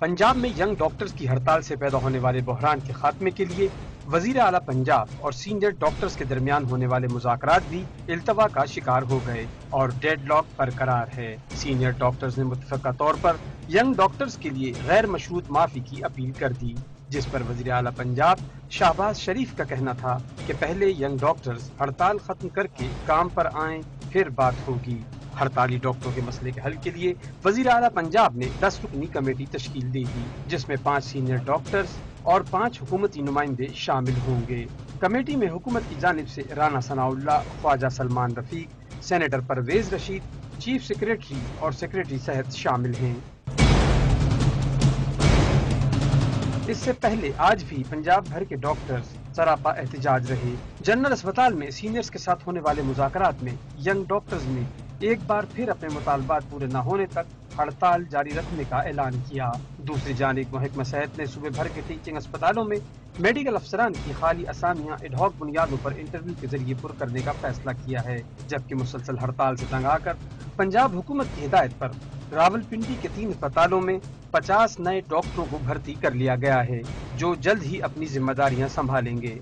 पंजाब में young doctors की हड़ताल से पैदा होने वाले बहरान के खात्मे के लिए वजीर आला पंजाब और सीनियर डॉक्टर्स के दरमियान होने वाले मुज़ाकरात भी इल्तवा का शिकार हो गए और डेडलॉक बरकरार है। सीनियर डॉक्टर्स ने मुत्तफ़क़ा तौर पर यंग डॉक्टर्स के लिए गैर मशरूत माफ़ी की अपील कर दी, जिस पर वजीर आला पंजाब शहबाज शरीफ का कहना था कि पहले यंग डॉक्टर्स हड़ताल खत्म करके काम पर आएं, फिर बात होगी। हड़ताली डॉक्टरों के मसले के हल के लिए वजीर आला पंजाब ने 10 रुकनी कमेटी तश्कील दी थी, जिसमें 5 सीनियर डॉक्टर्स और 5 हुकूमती नुमाइंदे शामिल होंगे। कमेटी में हुकूमत की जानिब से Rana Sanaullah, Khawaja Salman Rafiq, senator Pervez Rashid, chief secretary और सेक्रेटरी सहित शामिल हैं। इससे पहले आज भी पंजाब भर के डॉक्टर्स सरापा एहतजाज रहे। जनरल अस्पताल में सीनियर्स के साथ होने वाले मुज़ाकरात में यंग डॉक्टर्स ने एक बार फिर अपने मुतालबात पूरे न होने तक हड़ताल जारी रखने का ऐलान किया। दूसरी जानिब महकमा सेहत ने सूबे भर के टीचिंग अस्पतालों में मेडिकल अफसरान की खाली असामियां एडहॉक बुनियादों पर इंटरव्यू के जरिए पुर करने का फैसला किया है, जबकि मुसलसल हड़ताल से तंग आकर पंजाब हुकूमत की हिदायत पर रावलपिंडी के 3 अस्पतालों में 50 नए डॉक्टरों को भर्ती कर लिया गया है, जो जल्द ही अपनी जिम्मेदारियां संभालेंगे।